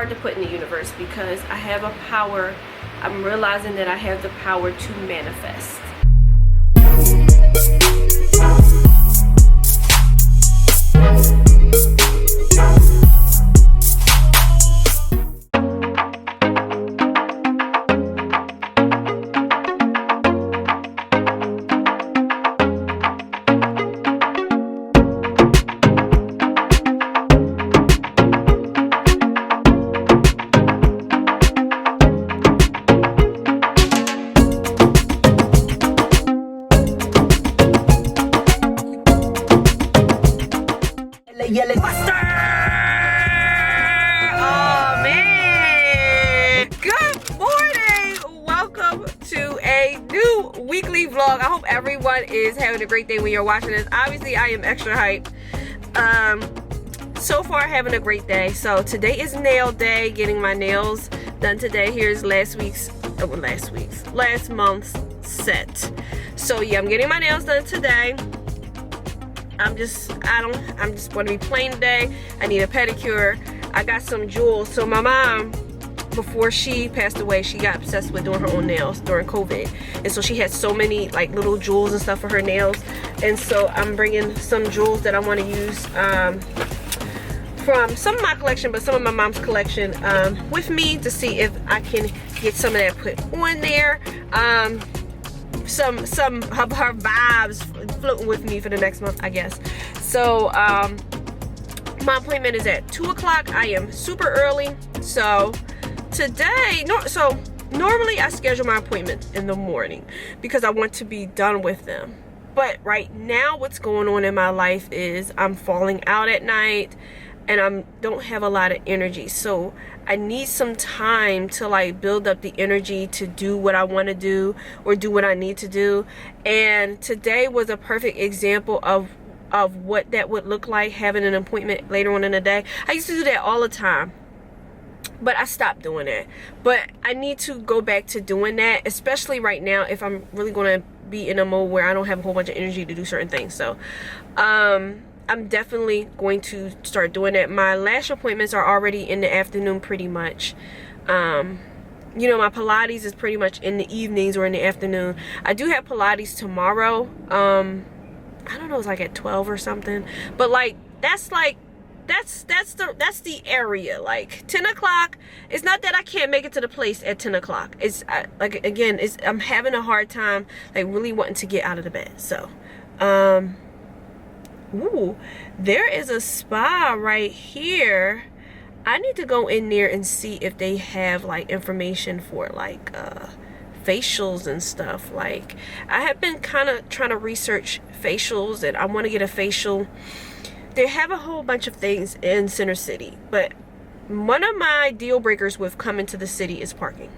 card to put in the universe because I have a power. I'm realizing that I have the power to manifest. Oh man, good morning, welcome to a new weekly vlog. I hope everyone is having a great day when you're watching this. Obviously I am extra hyped. So far having a great day. So today is nail day, getting my nails done today. Here's last month's set. So yeah, I'm getting my nails done today. I'm just going to be plain today. I need a pedicure. I got some jewels. So my mom, before she passed away, she got obsessed with doing her own nails during COVID. And so she had so many like little jewels and stuff for her nails. And so I'm bringing some jewels that I want to use from some of my collection, but some of my mom's collection with me to see if I can get some of that put on there. Some of her vibes floating with me for the next month, I guess. So my appointment is at 2 o'clock. I am super early. So today, normally I schedule my appointments in the morning because I want to be done with them. But right now what's going on in my life is I'm falling out at night and I don't have a lot of energy. So I need some time to like build up the energy to do what I want to do or do what I need to do. And today was a perfect example of what that would look like, having an appointment later on in the day. I used to do that all the time, but I stopped doing that. But I need to go back to doing that, especially right now if I'm really going to be in a mode where I don't have a whole bunch of energy to do certain things. So I'm definitely going to start doing that. My lash appointments are already in the afternoon pretty much. You know, my Pilates is pretty much in the evenings or in the afternoon. I do have Pilates tomorrow. I don't know, it's like at 12 or something. But like that's the area. Like 10 o'clock, it's not that I can't make it to the place at 10 o'clock. It's like, again, I'm having a hard time like really wanting to get out of the bed. So ooh, there is a spa right here. I need to go in there and see if they have like information for like facials and stuff. Like I have been kind of trying to research facials and I want to get a facial. They have a whole bunch of things in Center City, but one of my deal breakers with coming to the city is parking.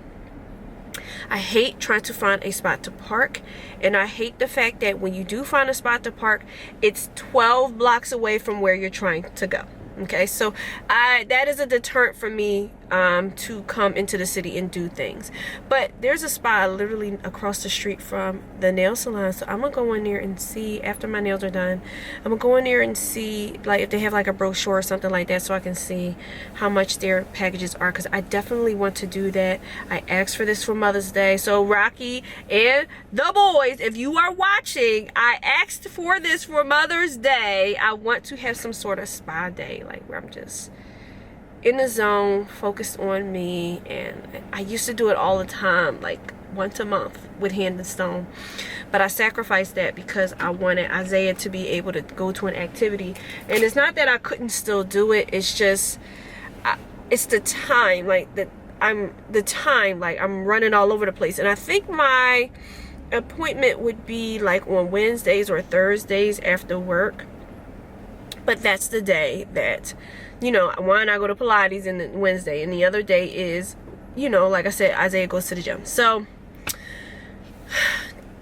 I hate trying to find a spot to park, and I hate the fact that when you do find a spot to park, it's 12 blocks away from where you're trying to go. Okay, so that is a deterrent for me to come into the city and do things. But there's a spot literally across the street from the nail salon, so I'm gonna go in there and see after my nails are done. I'm gonna go in there and see like if they have like a brochure or something like that, so I can see how much their packages are, because I definitely want to do that. I asked for this for Mother's Day, so Rocky and the boys, if you are watching, I asked for this for Mother's Day. I want to have some sort of spa day, like where I'm just in the zone, focused on me. And I used to do it all the time, like once a month with Hand and Stone, but I sacrificed that because I wanted Isaiah to be able to go to an activity. And it's not that I couldn't still do it, it's just it's the time, like I'm running all over the place. And I think my appointment would be like on Wednesdays or Thursdays after work. But that's the day that, you know, one, I go to Pilates and then Wednesday, and the other day is, you know, like I said, Isaiah goes to the gym. So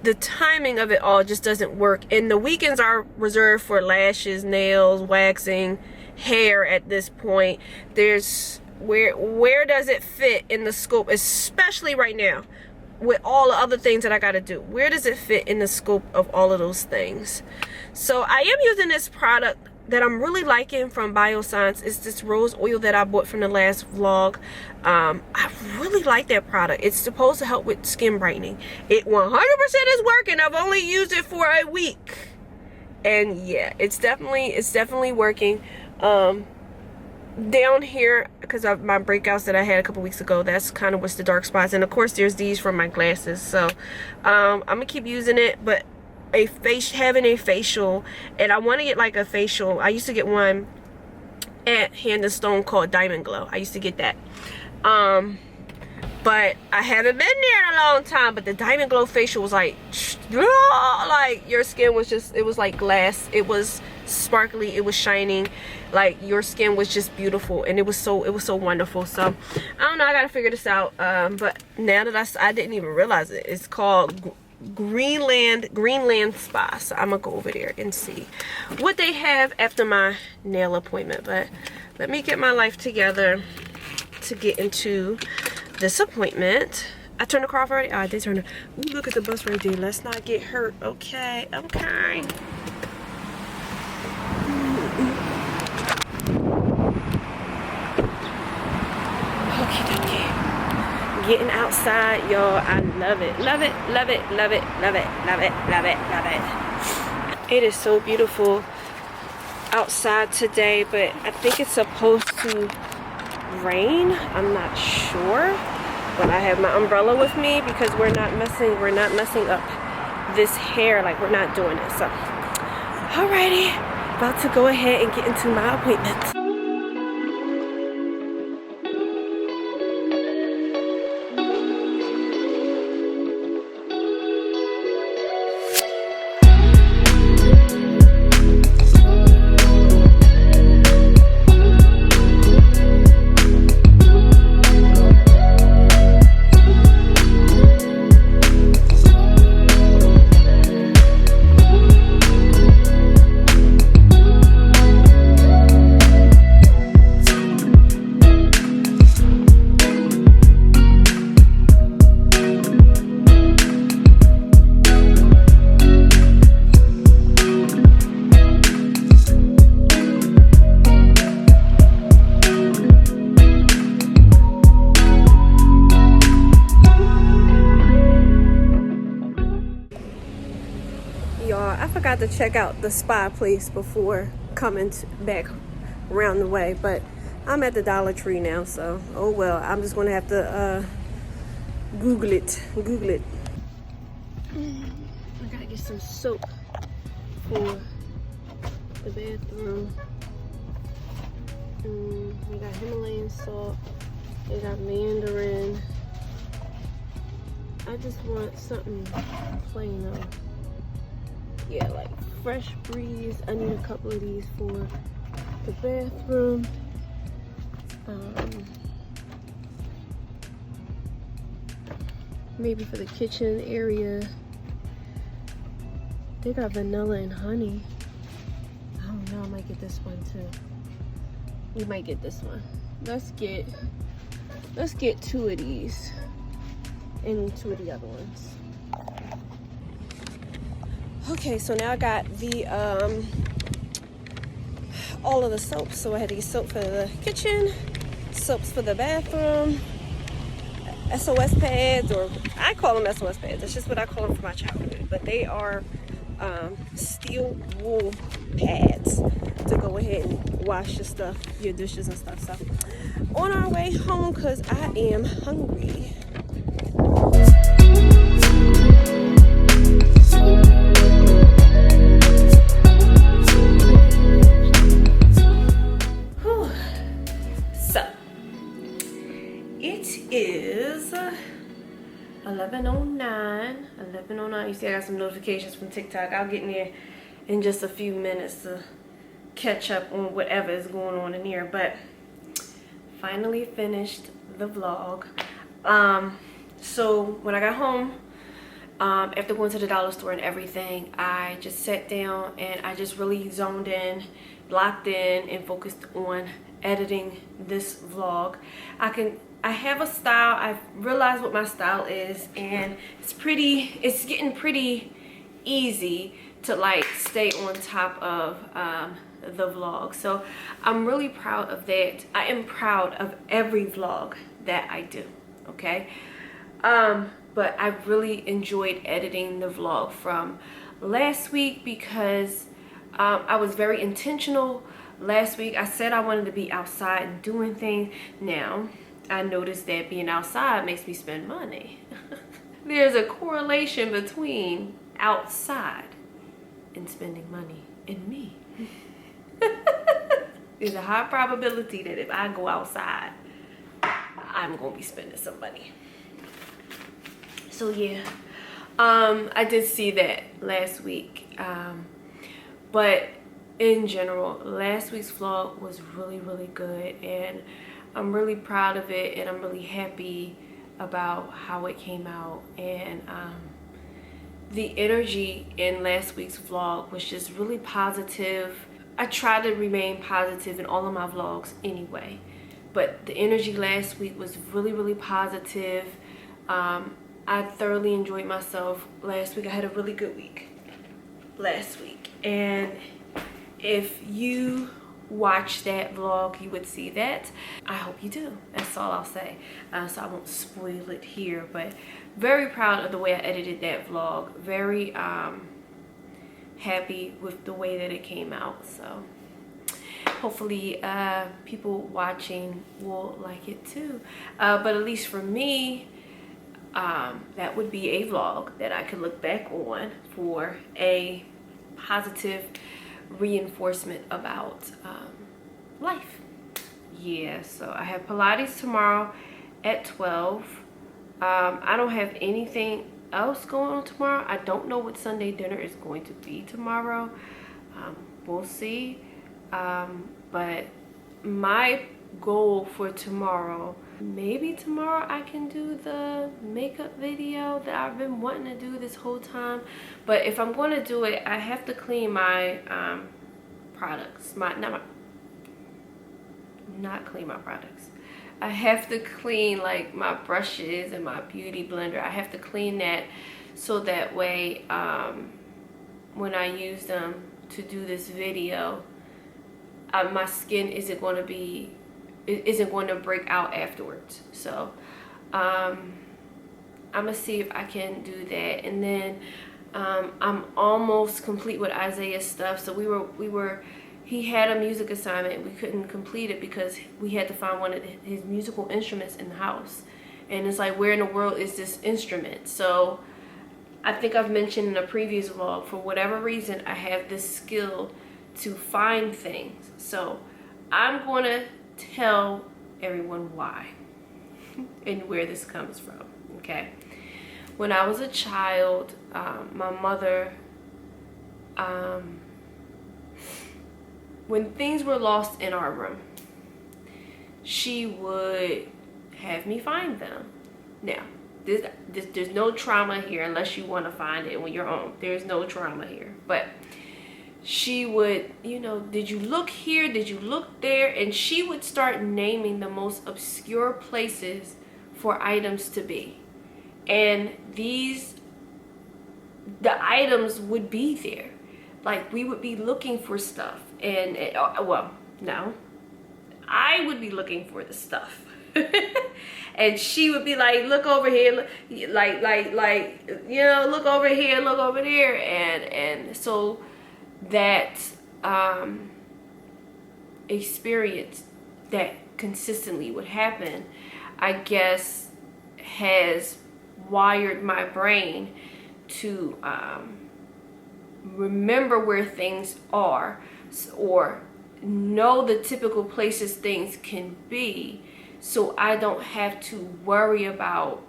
the timing of it all just doesn't work. And the weekends are reserved for lashes, nails, waxing, hair at this point. There's where does it fit in the scope, especially right now with all the other things that I got to do? Where does it fit in the scope of all of those things? So I am using this product that I'm really liking from Biossance is this rose oil that I bought from the last vlog. I really like that product. It's supposed to help with skin brightening. It 100% is working. I've only used it for a week, and yeah, it's definitely working. Down here, because of my breakouts that I had a couple weeks ago, that's kind of what's the dark spots, and of course there's these from my glasses. So I'm gonna keep using it, but having a facial, and I want to get like a facial. I used to get one at Hand and Stone called Diamond Glow. I used to get that, but I haven't been there in a long time. But the Diamond Glow facial was like your skin was just, it was like glass. It was sparkly, it was shining, like your skin was just beautiful, and it was so wonderful. So I don't know, I gotta figure this out. But now that I didn't even realize it. It's called Greenland Spa. So I'm gonna go over there and see what they have after my nail appointment. But let me get my life together to get into this appointment. I turned the car off already? Oh, I did turn it. Ooh, look at the bus right there. Let's not get hurt. Okay. Okay. Getting outside, y'all. I love it. Love it. Love it. Love it. Love it. Love it. Love it. Love it. It is so beautiful outside today, but I think it's supposed to rain. I'm not sure, but I have my umbrella with me because we're not messing up this hair. Like, we're not doing it. So alrighty, about to go ahead and get into my appointment. To check out the spa place before coming back around the way, but I'm at the Dollar Tree now, so oh well. I'm just gonna have to Google it. I gotta get some soap for the bathroom. We got Himalayan salt, they got mandarin. I just want something plain though. Yeah, like Fresh Breeze. I need a couple of these for the bathroom. Maybe for the kitchen area. They got vanilla and honey. I don't know, I might get this one too. We might get this one. Let's get 2 of these and 2 of the other ones. Okay, so now I got the all of the soaps. So I had to get soap for the kitchen, soaps for the bathroom, SOS pads, or I call them SOS pads. That's just what I call them from my childhood. But they are steel wool pads to go ahead and wash your stuff, your dishes and stuff. So on our way home, because I am hungry. Is 11:09. You see I got some notifications from TikTok. I'll get in there in just a few minutes to catch up on whatever is going on in here. But finally finished the vlog. So when I got home, after going to the dollar store and everything, I just sat down and I just really zoned in, blocked in, and focused on editing this vlog. I have a style. I've realized what my style is, and it's getting pretty easy to like stay on top of the vlog. So I'm really proud of that. I am proud of every vlog that I do, okay? But I really enjoyed editing the vlog from last week because I was very intentional. Last week I said I wanted to be outside and doing things. Now I noticed that being outside makes me spend money. There's a correlation between outside and spending money and me. There's a high probability that if I go outside, I'm gonna be spending some money. So yeah, I did see that last week. But in general, last week's vlog was really, really good, and I'm really proud of it, and I'm really happy about how it came out. And the energy in last week's vlog was just really positive. I try to remain positive in all of my vlogs anyway, but the energy last week was really, really positive. I thoroughly enjoyed myself last week. I had a really good week last week, and if you watch that vlog, you would see that. I hope you do. That's all I'll say. So I won't spoil it here, but very proud of the way I edited that vlog. Very happy with the way that it came out. So hopefully people watching will like it too. But at least for me, that would be a vlog that I could look back on for a positive reinforcement about life. Yeah, so I have Pilates tomorrow at 12. I don't have anything else going on tomorrow. I don't know what Sunday dinner is going to be tomorrow. We'll see. But my goal for tomorrow, maybe tomorrow I can do the makeup video that I've been wanting to do this whole time. But if I'm going to do it, I have to clean my products. Not clean my products. I have to clean like my brushes and my beauty blender. I have to clean that so that way when I use them to do this video, my skin isn't going to break out afterwards. So I'm gonna see if I can do that. And then I'm almost complete with Isaiah's stuff. So he had a music assignment. We couldn't complete it because we had to find one of his musical instruments in the house. And it's like, where in the world is this instrument? So I think I've mentioned in a previous vlog, for whatever reason, I have this skill to find things. So I'm going to tell everyone why and where this comes from, okay? When I was a child, my mother, when things were lost in our room, she would have me find them. Now, there's no trauma here unless you want to find it on your own. There's no trauma here. But she would, you know, did you look here? Did you look there? And she would start naming the most obscure places for items to be. And the items would be there. Like, we would be looking for stuff. And well, no. I would be looking for the stuff. And she would be like, look over here, like, you know, look over here, look over there. And so that experience that consistently would happen, I guess, has wired my brain to remember where things are, or know the typical places things can be, so I don't have to worry about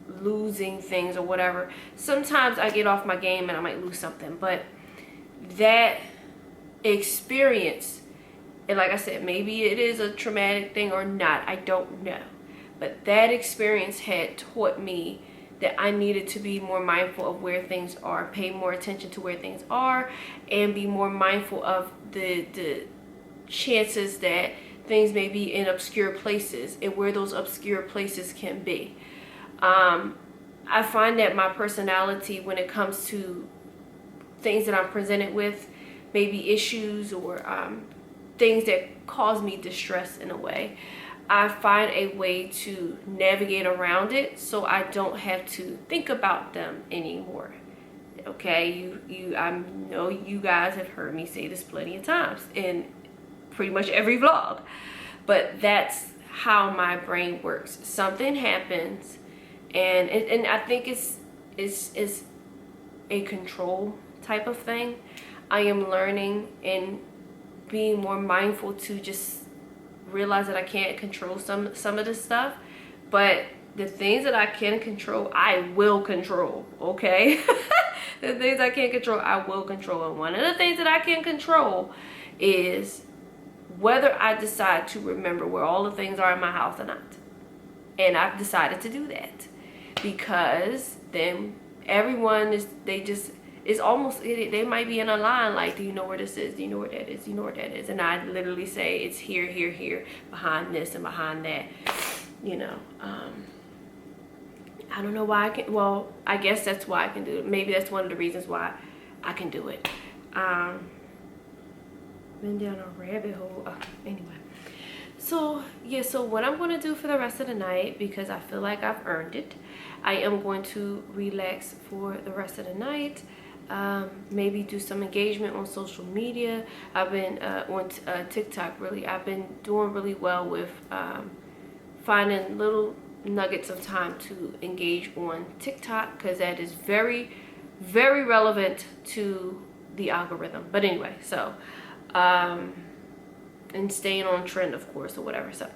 losing things or whatever. Sometimes I get off my game and I might lose something, but that experience, and like I said, maybe it is a traumatic thing or not, I don't know, but that experience had taught me that I needed to be more mindful of where things are, pay more attention to where things are, and be more mindful of the chances that things may be in obscure places and where those obscure places can be. I find that my personality, when it comes to things that I'm presented with, maybe issues or things that cause me distress in a way, I find a way to navigate around it so I don't have to think about them anymore. Okay, I know you guys have heard me say this plenty of times in pretty much every vlog, but that's how my brain works. Something happens, and I think it's a control type of thing. I am learning and being more mindful to just realize that I can't control some of this stuff, but the things that I can control, I will control. Okay. The things I can't control, I will control. And one of the things that I can control is whether I decide to remember where all the things are in my house or not. And I've decided to do that, because then everyone it's almost, they might be in a line like, do you know where this is? Do you know where that is? Do you know where that is? And I literally say it's here, here, here, behind this and behind that. You know, I don't know why I can. Well, I guess that's why I can do it. Maybe that's one of the reasons why I can do it. Been down a rabbit hole. Anyway. So, yeah, so what I'm going to do for the rest of the night, because I feel like I've earned it, I am going to relax for the rest of the night. Maybe do some engagement on social media. I've been on TikTok, really. I've been doing really well with finding little nuggets of time to engage on TikTok, because that is very, very relevant to the algorithm. But anyway, so and staying on trend, of course, or whatever. So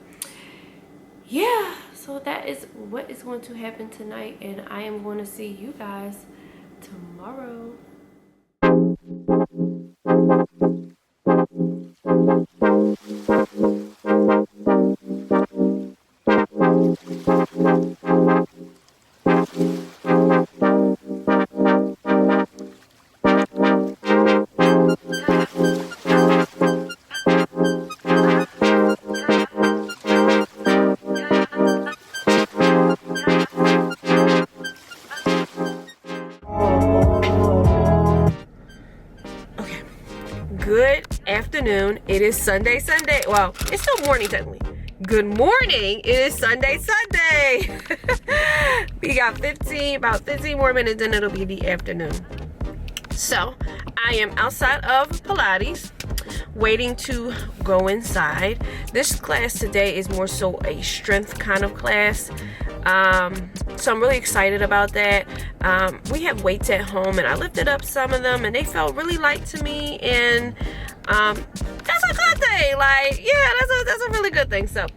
yeah, so that is what is going to happen tonight, and I am going to see you guys tomorrow. Good afternoon. It is Sunday. Well, it's still morning technically. Good morning. It is Sunday. We got about 15 more minutes and it'll be the afternoon. So I am outside of Pilates waiting to go inside. This class today is more so a strength kind of class. So I'm really excited about that. We have weights at home and I lifted up some of them and they felt really light to me, and that's a good thing. Like, yeah, that's a really good thing. So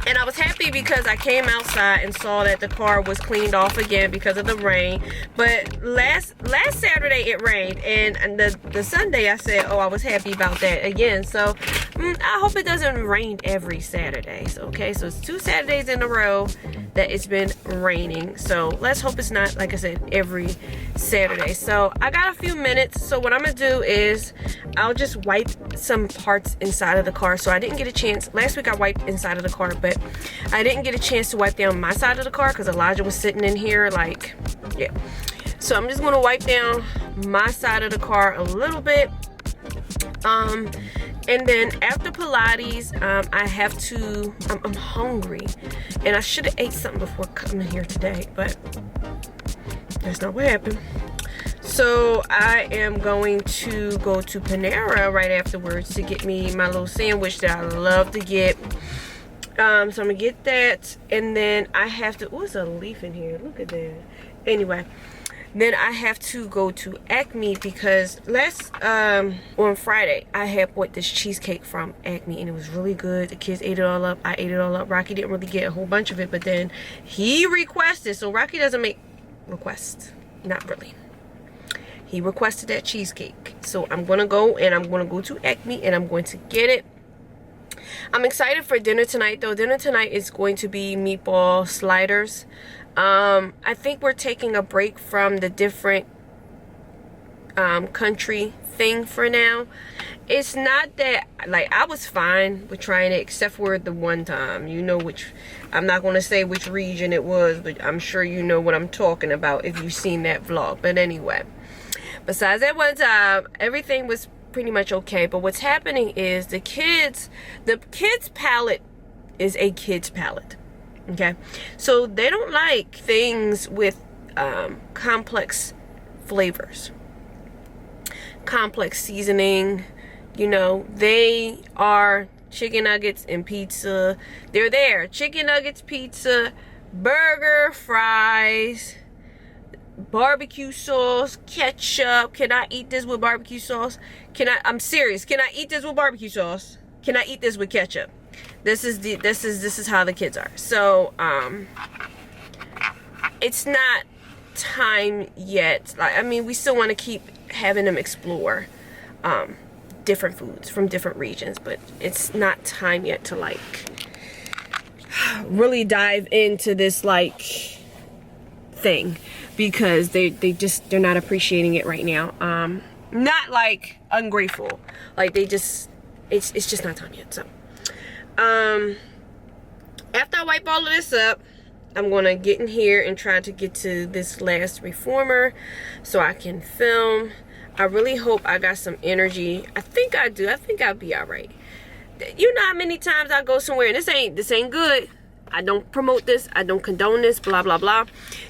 and I was happy because I came outside and saw that the car was cleaned off again because of the rain. But last Saturday it rained, and the Sunday I said, oh, I was happy about that again. So I hope it doesn't rain every Saturday. So, okay, so it's 2 Saturdays in a row that it's been raining. So let's hope it's not, like I said, every Saturday. So I got a few minutes. So what I'm gonna do is I'll just wipe some parts inside of the car. So I didn't get a chance. Last week I wiped inside of the car, but I didn't get a chance to wipe down my side of the car because Elijah was sitting in here, like, yeah. So I'm just gonna wipe down my side of the car a little bit. And then after Pilates, I'm hungry, and I should have ate something before coming here today, but that's not what happened. So I am going to go to Panera right afterwards to get me my little sandwich that I love to get. So I'm gonna get that, and then I have to, oh, it's a leaf in here, look at that. Anyway, then I have to go to Acme because on Friday I had bought this cheesecake from Acme and it was really good. The kids ate it all up. I ate it all up. Rocky didn't really get a whole bunch of it, but then he requested. So Rocky doesn't make requests, not really. He requested that cheesecake. So I'm gonna go to Acme and I'm going to get it. I'm excited for dinner tonight though. Dinner tonight is going to be meatball sliders. I think we're taking a break from the different country thing for now. It's not that, like, I was fine with trying it except for the one time. You know which, I'm not going to say which region it was, but I'm sure you know what I'm talking about if you've seen that vlog. But anyway. besides that one time, everything was pretty much okay. But what's happening is the kids palate is a kid's palate. Okay, so they don't like things with complex flavors, complex seasoning. You know, they are chicken nuggets and pizza. They're there. Chicken nuggets, pizza, burger, fries, barbecue sauce, ketchup. Can I eat this with barbecue sauce? I'm serious. Can I eat this with barbecue sauce? Can I eat this with ketchup? This is how the kids are. So it's not time yet. I mean, we still want to keep having them explore different foods from different regions, but it's not time yet to like really dive into this like thing, because they're not appreciating it right now. Not like ungrateful, like it's just not time yet. So after I wipe all of this up, I'm gonna get in here and try to get to this last reformer so I can film. I really hope I got some energy. I think I do. I think I'll be all right. You know how many times I go somewhere and this ain't good. I don't promote this. I don't condone this. Blah blah blah.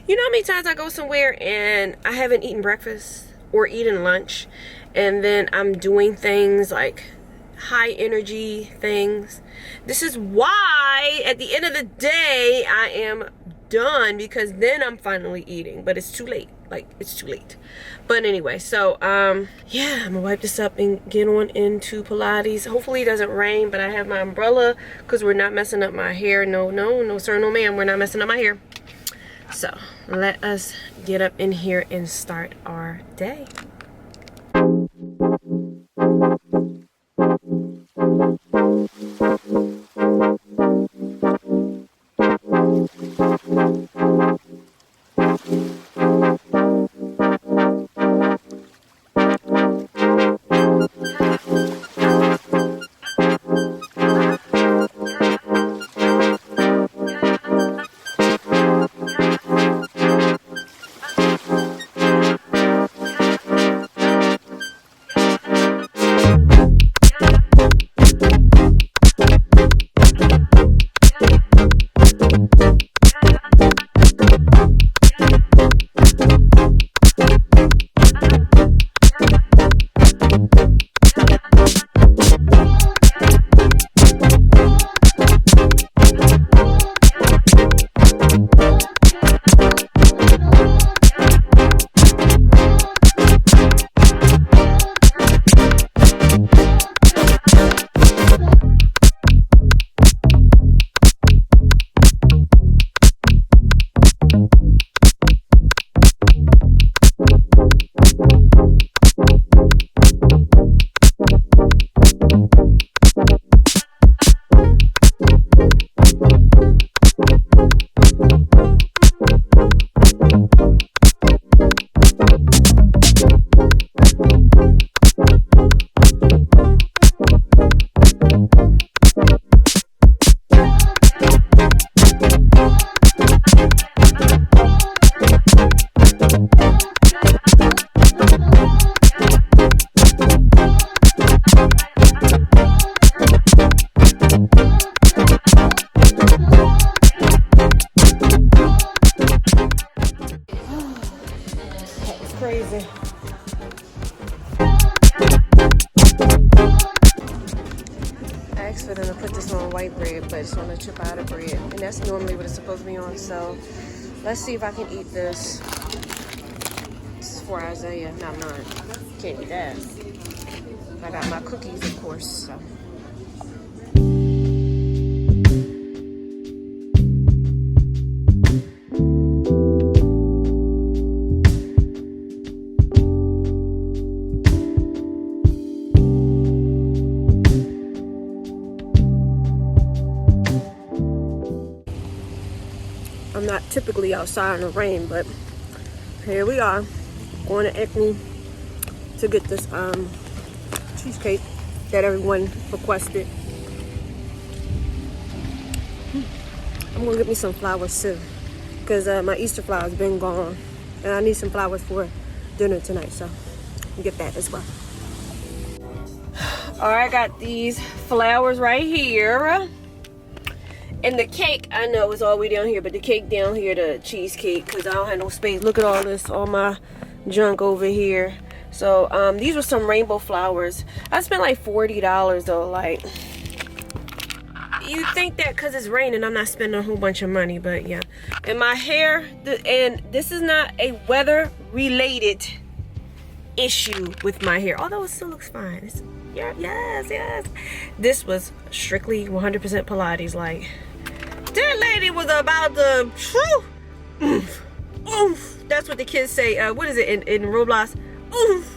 You know how many times I go somewhere and I haven't eaten breakfast or eaten lunch, and then I'm doing things like high energy things. This is why at the end of the day I am done, because then I'm finally eating, but it's too late. Like, it's too late. But anyway, so yeah, I'm gonna wipe this up and get on into Pilates. Hopefully it doesn't rain, but I have my umbrella because we're not messing up my hair. No sir, no ma'am, we're not messing up my hair. So let us get up in here and start our day. Crazy. I asked for them to put this on white bread, but it's on a ciabatta bread, and that's normally what it's supposed to be on. So let's see if I can eat this. This is for Isaiah, not mine. Can't eat that. I got my cookies, of course. So. I'm not typically outside in the rain, but here we are, going to Acme to get this cheesecake that everyone requested. I'm gonna get me some flowers too, because my Easter flowers been gone, and I need some flowers for dinner tonight. So get that as well. All right, I got these flowers right here. And the cake, I know it's all the way down here, but the cake down here, the cheesecake, because I don't have no space. Look at all this, all my junk over here. So these were some rainbow flowers. I spent like $40 though. Like, you think that because it's raining I'm not spending a whole bunch of money, but yeah. And my hair, and this is not a weather related issue with my hair, although it still looks fine. It's, yeah, yes. This was strictly 100% Pilates. Like, that lady was about to oomph. That's what the kids say. What is it in Roblox? Oomph.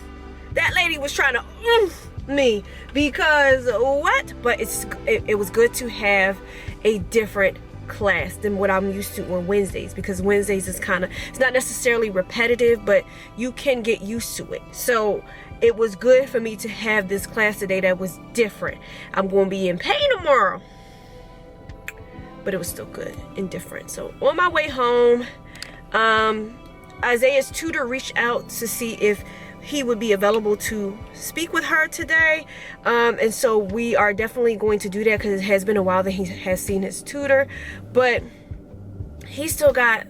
That lady was trying to oomph me because what? But it was good to have a different class than what I'm used to on Wednesdays, because Wednesdays is kind of, it's not necessarily repetitive, but you can get used to it. So it was good for me to have this class today that was different. I'm going to be in pain tomorrow, but it was still good and different. So on my way home, Isaiah's tutor reached out to see if he would be available to speak with her today, and so we are definitely going to do that, because it has been a while that he has seen his tutor. But he still got,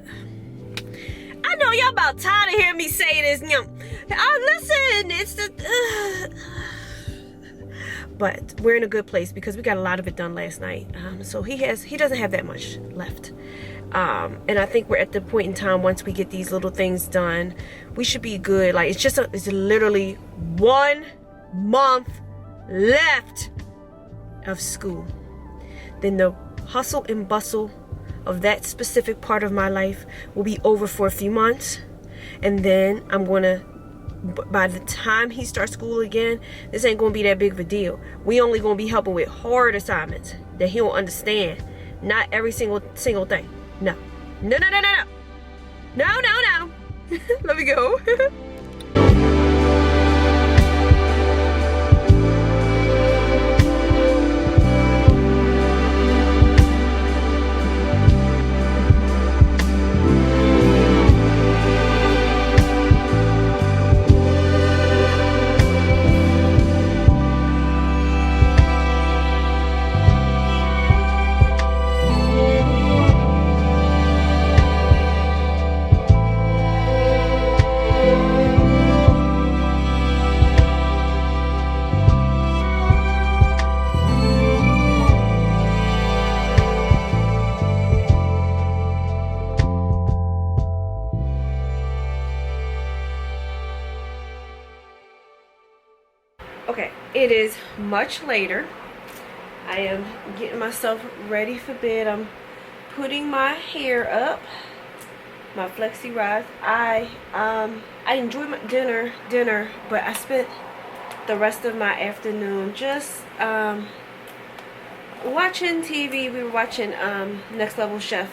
I know y'all about tired of hearing me say this, listen, it's the but we're in a good place because we got a lot of it done last night. So he doesn't have that much left. And I think we're at the point in time, once we get these little things done, we should be good. Like, it's literally 1 month left of school. Then the hustle and bustle of that specific part of my life will be over for a few months. And then I'm going to, by the time he starts school again, this ain't going to be that big of a deal. We only going to be helping with hard assignments that he will understand. Not every single thing. No. Let me go. Okay, it is much later. I am getting myself ready for bed. I'm putting my hair up, my flexi rise. I enjoyed my dinner, but I spent the rest of my afternoon just watching TV. We were watching Next Level Chef.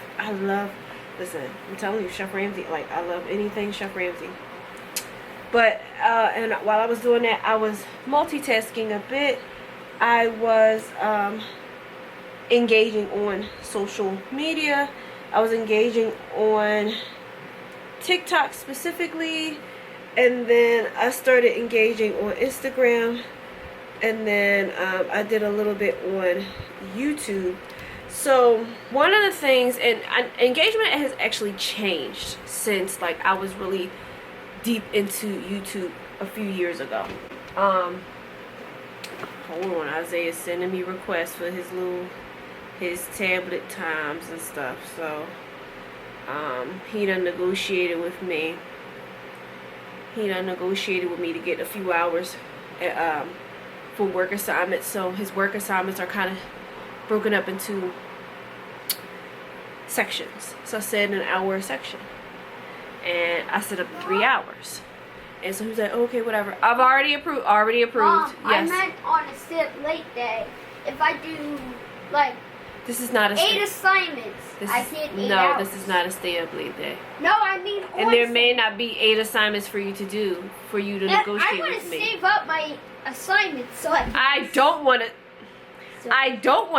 Listen, I'm telling you, Chef Ramsay, like, I love anything Chef Ramsay. But and while I was doing that, I was multitasking a bit. I was engaging on social media. I was engaging on TikTok specifically, and then I started engaging on Instagram, and then I did a little bit on YouTube. So one of the things, and engagement has actually changed since, like, I was really deep into YouTube a few years ago. Hold on, Isaiah's sending me requests for his tablet times and stuff. So he done negotiated with me. He done negotiated with me to get a few hours for work assignments. So his work assignments are kind of broken up into sections. So I said an hour section, and I set up 3 hours. And so he was like, okay, whatever. I've already approved. Mom, I yes. meant on a stay late day. If I do, like, this is not a 8 assignments, I get 8 hours. No, this is not a stay up late day. No, I mean, and there may not be 8 assignments for you to do, for you to negotiate with me. I want to save up my assignments so I don't want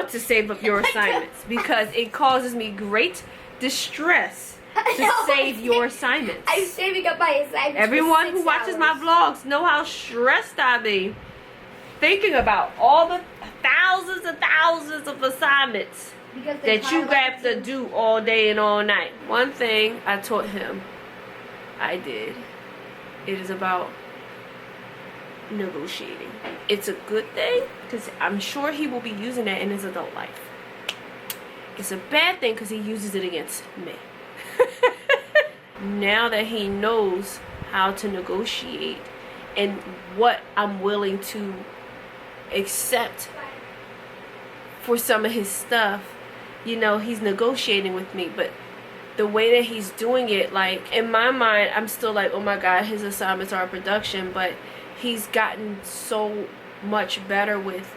to save up your assignments because it causes me great distress to save your assignments. I'm saving up my assignments. Everyone who watches my vlogs know how stressed I be thinking about all the thousands and thousands of assignments that you have to do all day and all night. One thing I taught him, it is about negotiating. It's a good thing because I'm sure he will be using that in his adult life. It's a bad thing because he uses it against me. Now that he knows how to negotiate and what I'm willing to accept for some of his stuff, you know, he's negotiating with me. But the way that he's doing it, like, in my mind, I'm still like, oh my God, his assignments are production. But he's gotten so much better with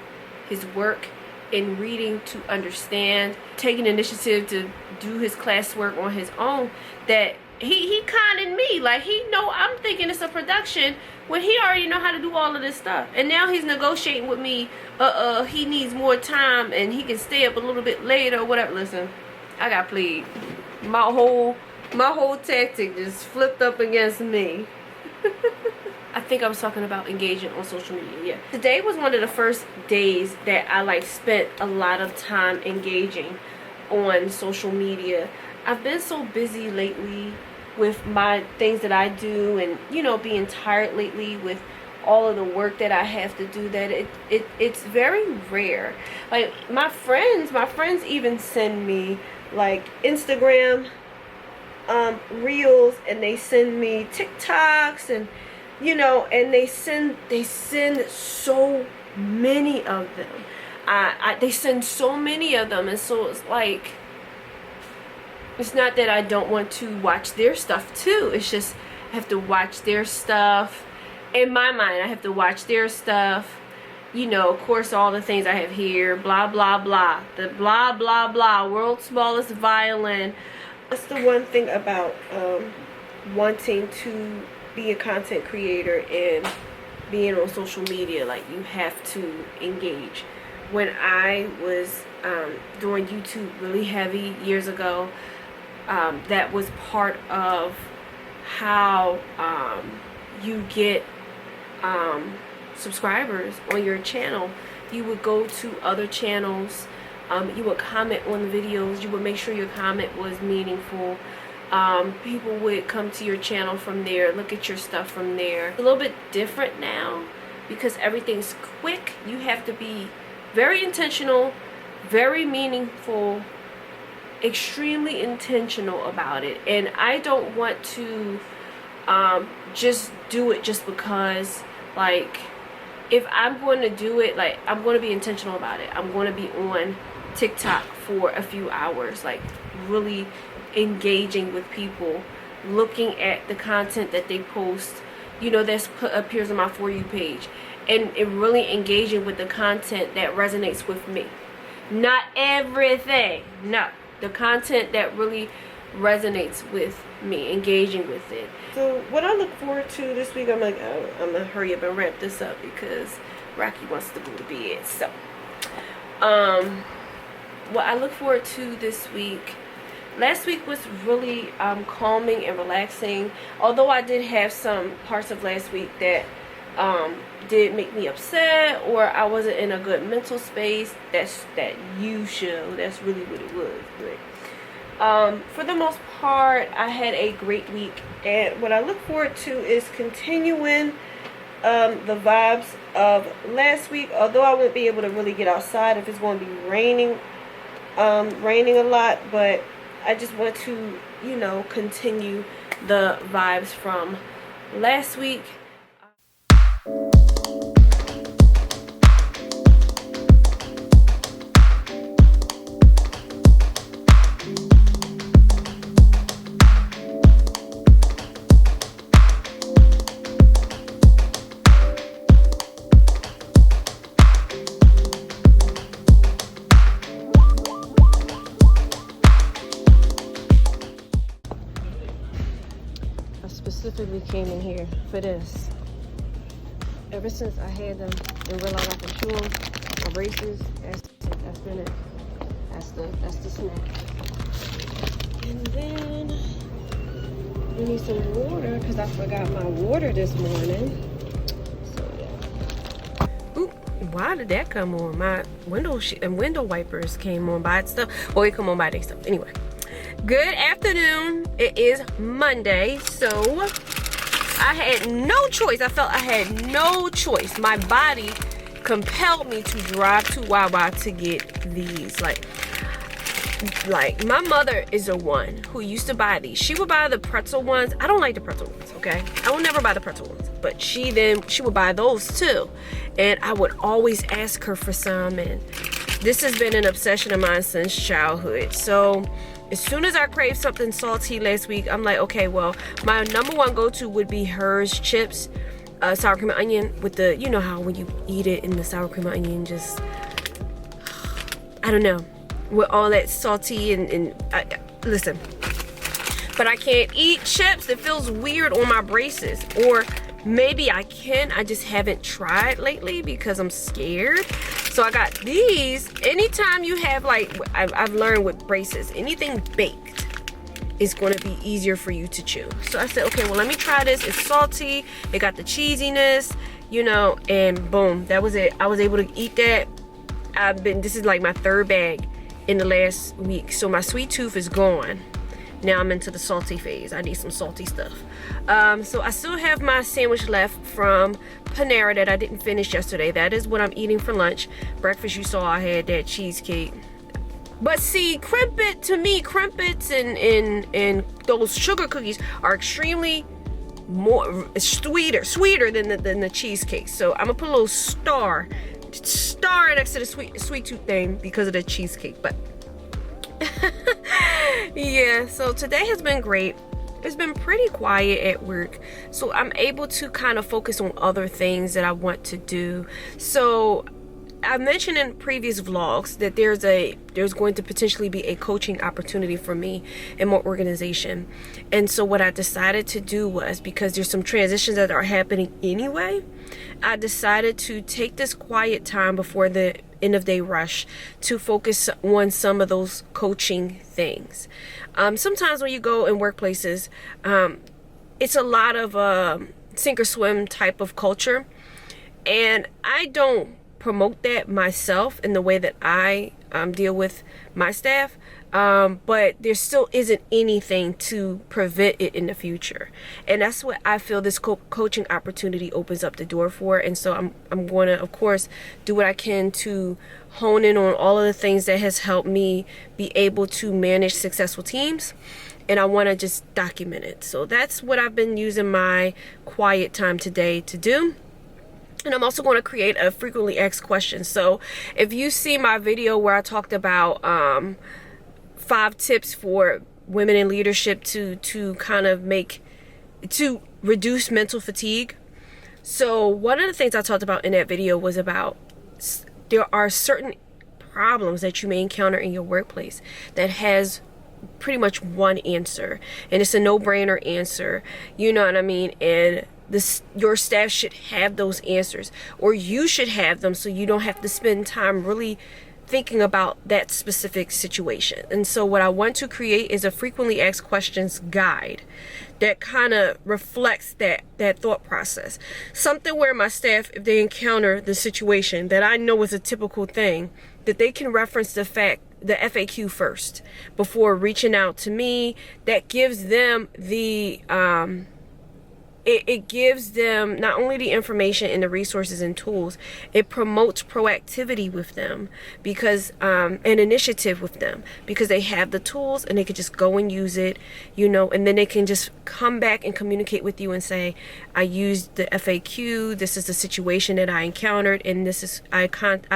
his work in reading to understand, taking initiative to do his classwork on his own, that he conning me. Like, he know I'm thinking it's a production when he already know how to do all of this stuff. And now he's negotiating with me, he needs more time and he can stay up a little bit later or whatever. Listen, I got played. My whole tactic just flipped up against me. I think I was talking about engaging on social media. Yeah. Today was one of the first days that I like spent a lot of time engaging on social media. I've been so busy lately with my things that I do, and you know, being tired lately with all of the work that I have to do, that it's very rare. Like my friends even send me like Instagram reels, and they send me TikToks, and you know, and they send so many of them. They send so many of them, and so it's like, it's not that I don't want to watch their stuff too. It's just I have to watch their stuff. In my mind, I have to watch their stuff. You know, of course, all the things I have here, blah blah blah, the blah blah blah, world's smallest violin. That's the one thing about wanting to be a content creator and being on social media. Like, you have to engage. When I was doing YouTube really heavy years ago, that was part of how you get subscribers on your channel. You would go to other channels, you would comment on the videos, you would make sure your comment was meaningful. People would come to your channel from there, look at your stuff from there. It's a little bit different now because everything's quick. You have to be very intentional, very meaningful, extremely intentional about it. And I don't want to just do it just because, like, if I'm going to do it, like, I'm going to be intentional about it. I'm going to be on TikTok for a few hours, like really engaging with people, looking at the content that they post, you know, that appears on my For You page, and really engaging with the content that resonates with me. Not everything, no, the content that really resonates with me, engaging with it. So what I look forward to this week, I'm like, oh, I'm gonna hurry up and wrap this up because Rocky wants to go to bed. So what I look forward to this week, last week was really calming and relaxing, although I did have some parts of last week that did make me upset, or I wasn't in a good mental space. That's that you show. That's really what it was. But for the most part, I had a great week, and what I look forward to is continuing the vibes of last week, although I won't be able to really get outside if it's going to be raining a lot. But I just want to, you know, continue the vibes from last week. Specifically came in here for this. Ever since I had them and realized I could chew them, my braces, that's been it. That's the snack. And then I need some water because I forgot my water this morning. So yeah. Ooh, why did that come on? My window wipers came on by itself. Well, it come on by itself. Anyway, good afternoon. It is Monday, so I had no choice. I felt I had no choice. My body compelled me to drive to Wawa to get these. Like my mother is the one who used to buy these. She would buy the pretzel ones. I don't like the pretzel ones, okay? I will never buy the pretzel ones. But she would buy those too. And I would always ask her for some. And this has been an obsession of mine since childhood. So as soon as I craved something salty last week, I'm like, okay, well, my number one go-to would be hers chips, sour cream and onion with the, you know how when you eat it in the sour cream and onion, just, I don't know, with all that salty and listen, but I can't eat chips. It feels weird on my braces. Or maybe I can, I just haven't tried lately because I'm scared. So I got these. Anytime you have, like, I've learned with braces, anything baked is going to be easier for you to chew. So I said, okay, well, let me try this. It's salty, it got the cheesiness, you know, and boom, that was it. I was able to eat that. This is like my third bag in the last week. So my sweet tooth is gone. Now I'm into the salty phase. I need some salty stuff. So I still have my sandwich left from Panera that I didn't finish yesterday. That is what I'm eating for lunch. Breakfast, you saw I had that cheesecake. But see, crimpets and those sugar cookies are extremely more sweeter than the cheesecake. So I'm gonna put a little star next to the sweet tooth thing because of the cheesecake. But yeah, so today has been great. It's been pretty quiet at work, so I'm able to kind of focus on other things that I want to do. So I mentioned in previous vlogs that there's going to potentially be a coaching opportunity for me in my organization. And so what I decided to do was, because there's some transitions that are happening anyway, I decided to take this quiet time before the end of day rush to focus on some of those coaching things. Sometimes when you go in workplaces, it's a lot of sink or swim type of culture, and I don't promote that myself in the way that I deal with my staff, but there still isn't anything to prevent it in the future, and that's what I feel this coaching opportunity opens up the door for. And so I'm going to, of course, do what I can to hone in on all of the things that has helped me be able to manage successful teams, and I want to just document it. So that's what I've been using my quiet time today to do. And I'm also going to create a frequently asked questions. So if you see my video where I talked about 5 tips for women in leadership to reduce mental fatigue. So one of the things I talked about in that video was about there are certain problems that you may encounter in your workplace that has pretty much one answer, and it's a no-brainer answer, you know what I mean? And your staff should have those answers, or you should have them, so you don't have to spend time really thinking about that specific situation. And so what I want to create is a frequently asked questions guide that kind of reflects that thought process. Something where my staff, if they encounter the situation that I know is a typical thing, that they can reference the FAQ first before reaching out to me. That gives them it gives them not only the information and the resources and tools, it promotes proactivity with them, because an initiative with them, because they have the tools and they could just go and use it, you know, and then they can just come back and communicate with you and say, I used the FAQ, this is the situation that I encountered, and this is I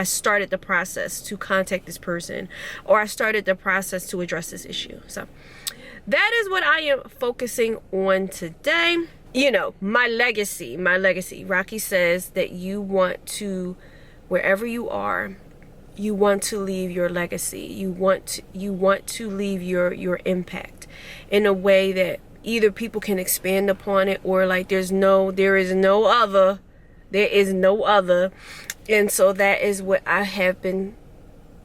started the process to contact this person, or I started the process to address this issue. So that is what I am focusing on today. You know, my legacy. Rocky says that you want to, wherever you are, you want to leave your legacy. You want to leave your impact in a way that either people can expand upon it, or like there is no other. And so that is what I have been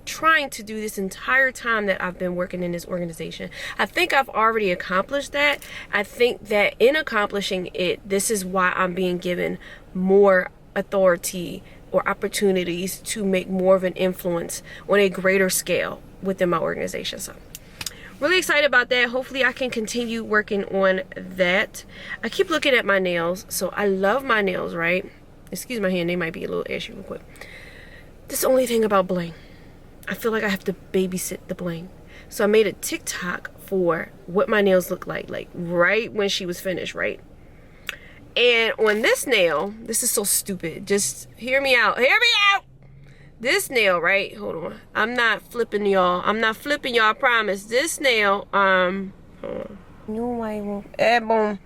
trying to do this entire time that I've been working in this organization. I think I've already accomplished that. I think that in accomplishing it, this is why I'm being given more authority or opportunities to make more of an influence on a greater scale within my organization. So really excited about that. Hopefully I can continue working on that. I keep looking at my nails. So I love my nails, right? Excuse my hand, they might be a little ashy real quick. This is the only thing about bling. I feel like I have to babysit the bling. So I made a TikTok for what my nails look like right when she was finished, right? And on this nail, this is so stupid. Just hear me out. Hear me out! This nail, right? Hold on. I'm not flipping y'all. I promise. This nail, hold on. No, I won't. Boom.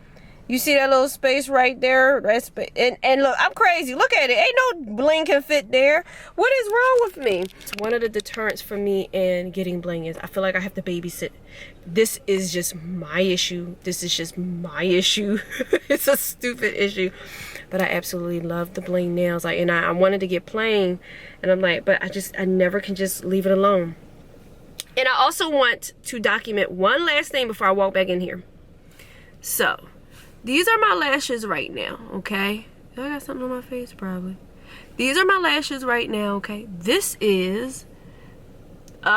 You see that little space right there? That's and look, I'm crazy. Look at it. Ain't no bling can fit there. What is wrong with me? It's one of the deterrents for me in getting bling is I feel like I have to babysit. This is just my issue. This is just my issue. It's a stupid issue. But I absolutely love the bling nails. And I wanted to get plain. And I'm like, but I never can just leave it alone. And I also want to document one last thing before I walk back in here. So these are my lashes right now, okay? I got something on my face, probably. These are my lashes right now, okay? This is 2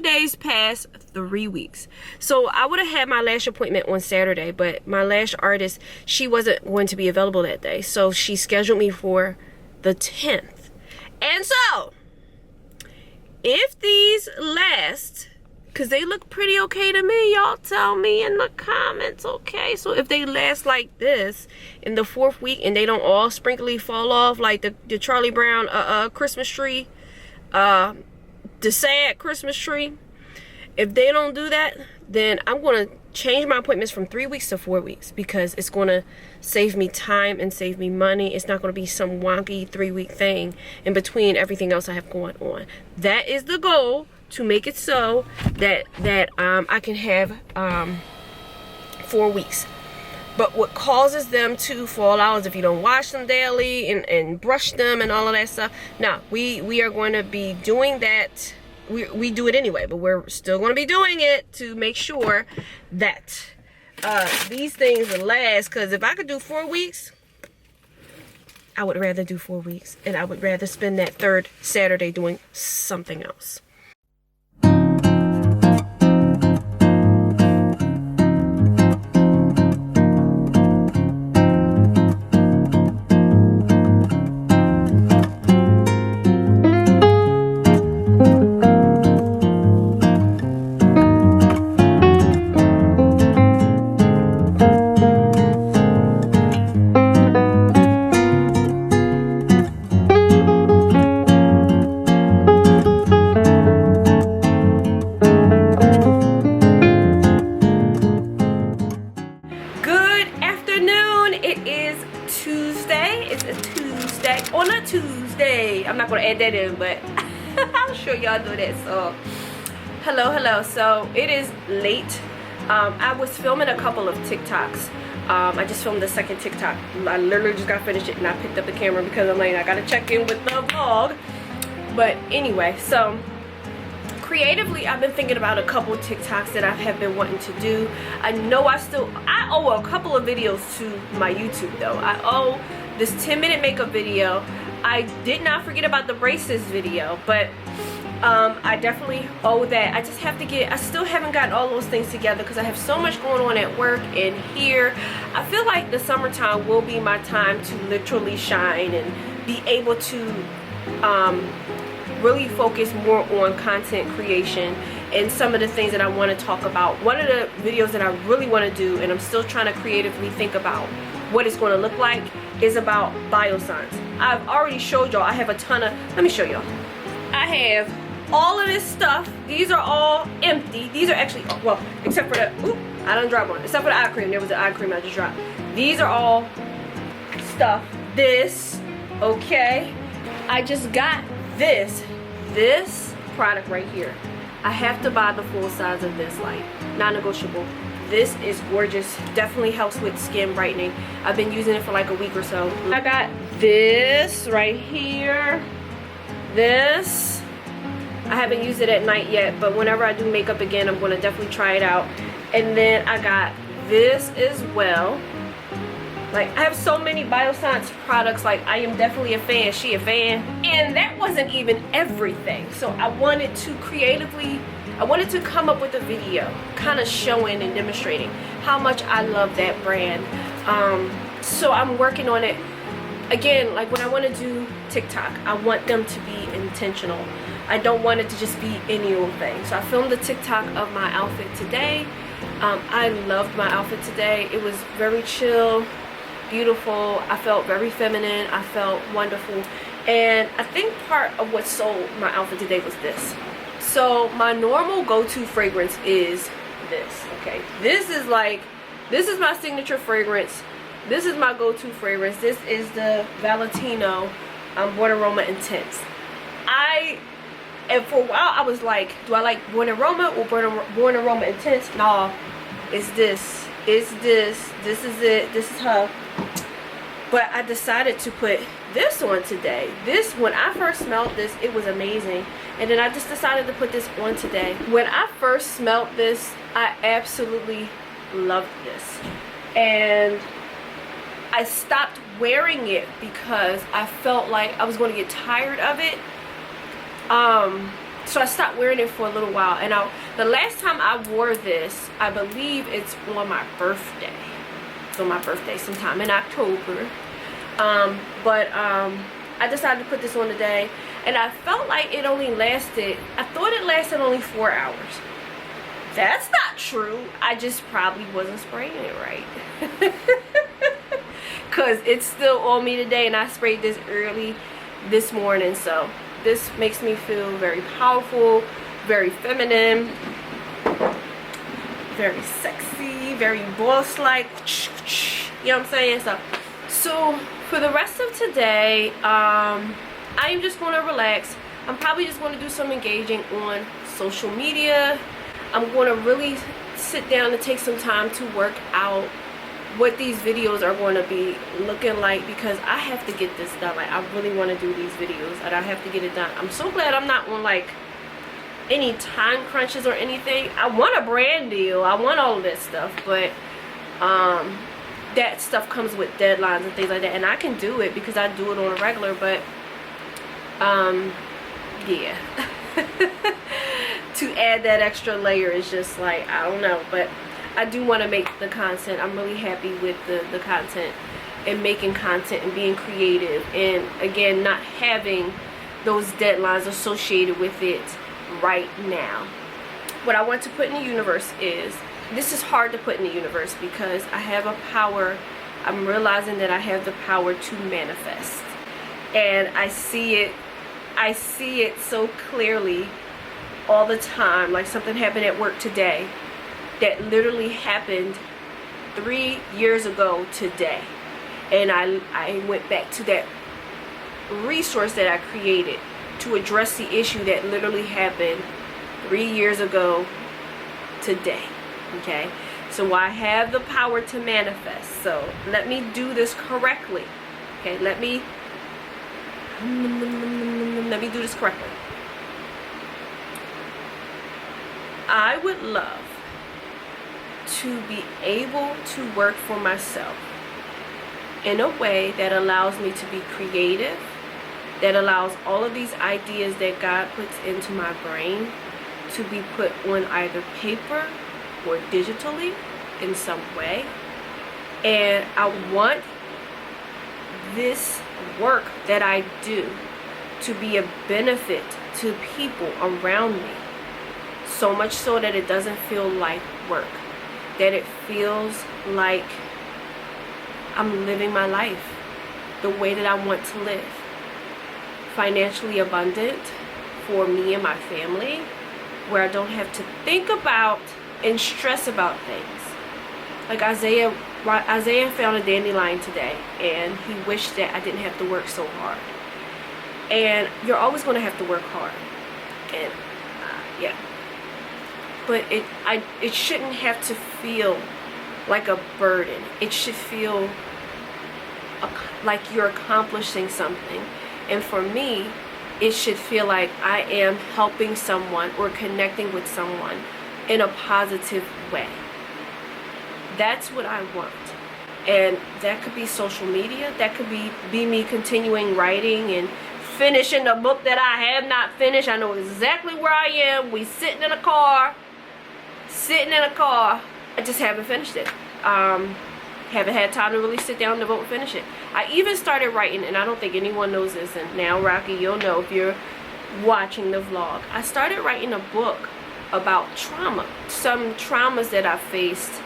days past 3 weeks. So I would have had my lash appointment on Saturday, but my lash artist, she wasn't going to be available that day. So she scheduled me for the 10th. And so, if these last, because they look pretty okay to me, y'all tell me in the comments, okay? So if they last like this in the 4th week and they don't all sprinkly fall off like the Charlie Brown Christmas tree, the sad Christmas tree, if they don't do that, then I'm going to change my appointments from 3 weeks to 4 weeks because it's going to save me time and save me money. It's not going to be some wonky 3-week thing in between everything else I have going on. That is the goal, to make it so that I can have 4 weeks. But what causes them to fall out is if you don't wash them daily and brush them and all of that stuff. Now, we are going to be doing that. We do it anyway, but we're still going to be doing it to make sure that these things last. Because if I could do 4 weeks, I would rather do 4 weeks. And I would rather spend that 3rd Saturday doing something else. I'm not gonna add that in, but I'm sure y'all know that. So hello. So it is late. I was filming a couple of TikToks. I just filmed the second TikTok. I literally just got finished it and I picked up the camera because I'm like, I gotta check in with the vlog. But anyway, so creatively, I've been thinking about a couple TikToks that I have been wanting to do. I know I owe a couple of videos to my YouTube though. I owe this 10-minute makeup video. I did not forget about the braces video, but I definitely owe that. I just have to I still haven't gotten all those things together because I have so much going on at work and here. I feel like the summertime will be my time to literally shine and be able to really focus more on content creation and some of the things that I want to talk about. One of the videos that I really want to do, and I'm still trying to creatively think about what it's going to look like, is about biosigns. I've already showed y'all. I have a ton of, let me show y'all. I have all of this stuff. These are all empty. These are actually, well, except for the, oop, I done dropped one. Except for the eye cream. There was an eye cream I just dropped. These are all stuff. This, okay. I just got this product right here. I have to buy the full size of this, like, non-negotiable. This is gorgeous. Definitely helps with skin brightening. I've been using it for like a week or so. I got this right here. This, I haven't used it at night yet, but whenever I do makeup again, I'm going to definitely try it out. And then I got this as well. Like, I have so many Bioscience products. Like, I am definitely a fan. She a fan. And that wasn't even everything. So I wanted to come up with a video kind of showing and demonstrating how much I love that brand. So I'm working on it. Again, like when I want to do TikTok, I want them to be intentional. I don't want it to just be any old thing. So I filmed the TikTok of my outfit today. I loved my outfit today. It was very chill, beautiful. I felt very feminine. I felt wonderful. And I think part of what sold my outfit today was this. So my normal go-to fragrance is this. Okay, this is my signature fragrance. This is my go-to fragrance. This is the Valentino Born Aroma Intense. And for a while I was like, do I like Born Aroma or Born Aroma Intense? Nah, it's this. It's this. This is it. This is her. But I decided to put this on today. This, when I first smelled this, it was amazing. And then I just decided to put this on today. When I first smelled this, I absolutely loved this. And I stopped wearing it because I felt like I was going to get tired of it. So I stopped wearing it for a little while. And the last time I wore this, I believe it's on my birthday. It's on my birthday sometime in October. I decided to put this on today. And I felt like it only lasted, I thought it lasted only 4 hours. That's not true. I just probably wasn't spraying it right. Because it's still on me today, and I sprayed this early this morning. So this makes me feel very powerful, very feminine, very sexy, very boss-like. You know what I'm saying? So for the rest of today, I am just going to relax. I'm probably just going to do some engaging on social media. I'm going to really sit down and take some time to work out what these videos are going to be looking like, because I have to get this done. Like, I really want to do these videos and I have to get it done. I'm so glad I'm not on like any time crunches or anything. I want a brand deal. I want all of that stuff, but that stuff comes with deadlines and things like that, and I can do it because I do it on a regular, but yeah. To add that extra layer is just like, I don't know, but I do want to make the content. I'm really happy with the content and making content and being creative, and again, not having those deadlines associated with it right now. What I want to put in the universe is, this is hard to put in the universe because I have a power. I'm realizing that I have the power to manifest, and I see it so clearly all the time. Like, something happened at work today that literally happened 3 years ago today, and I went back to that resource that I created to address the issue that literally happened 3 years ago today. Okay, so I have the power to manifest. So let me do this correctly. Okay, let me do this correctly. I would love to be able to work for myself in a way that allows me to be creative, that allows all of these ideas that God puts into my brain to be put on either paper or digitally in some way. And I want this work that I do to be a benefit to people around me, so much so that it doesn't feel like work, that it feels like I'm living my life the way that I want to live. Financially abundant for me and my family, where I don't have to think about and stress about things. Like Isaiah found a dandelion today, and he wished that I didn't have to work so hard. And you're always going to have to work hard, and yeah, but it shouldn't have to feel like a burden. It should feel like you're accomplishing something. And for me, it should feel like I am helping someone or connecting with someone in a positive way. That's what I want. And that could be social media. That could be me continuing writing and finishing the book that I have not finished. I know exactly where I am. We sitting in a car. I just haven't finished it. Haven't had time to really sit down and devote and finish it. I even started writing, and I don't think anyone knows this, and now Rocky, you'll know if you're watching the vlog. I started writing a book about trauma. Some traumas that I faced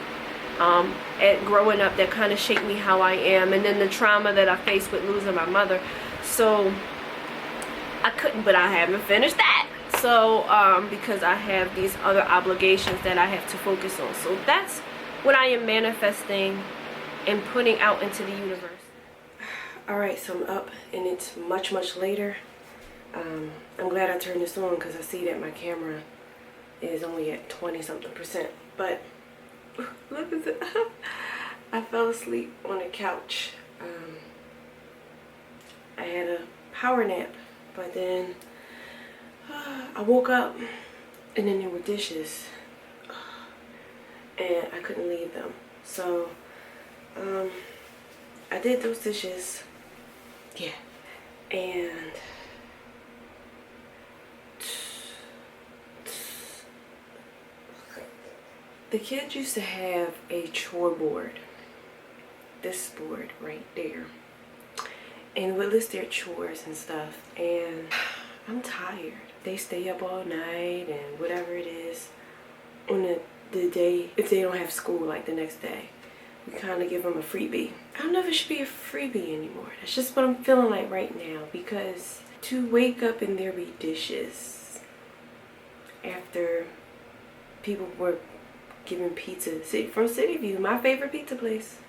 at growing up that kind of shaped me how I am, and then the trauma that I faced with losing my mother. So I couldn't, but I haven't finished that. So because I have these other obligations that I have to focus on. So that's what I am manifesting and putting out into the universe. Alright, so I'm up and it's much later. I'm glad I turned this on because I see that my camera is only at 20-something%. But look at it. I fell asleep on the couch. I had a power nap, but then I woke up and then there were dishes and I couldn't leave them. So I did those dishes. Yeah. And the kids used to have a chore board. This board right there. And it would list their chores and stuff. And I'm tired. They stay up all night and whatever it is on the day, if they don't have school like the next day. We kind of give them a freebie. I don't know if it should be a freebie anymore. That's just what I'm feeling like right now, because to wake up and there be dishes after people were giving pizza from City View, my favorite pizza place,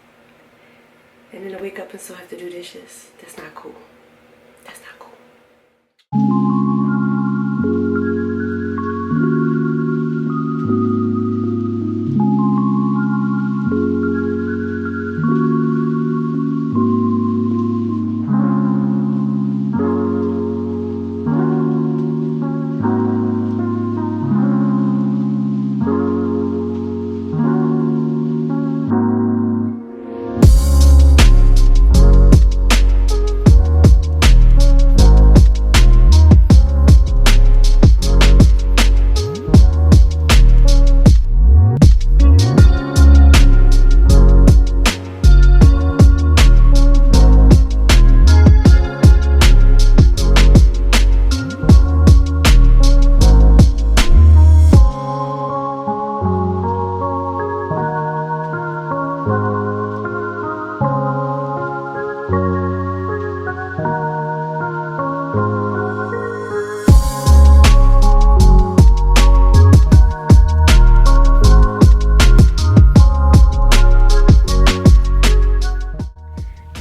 and then to wake up and still have to do dishes, that's not cool. That's not cool.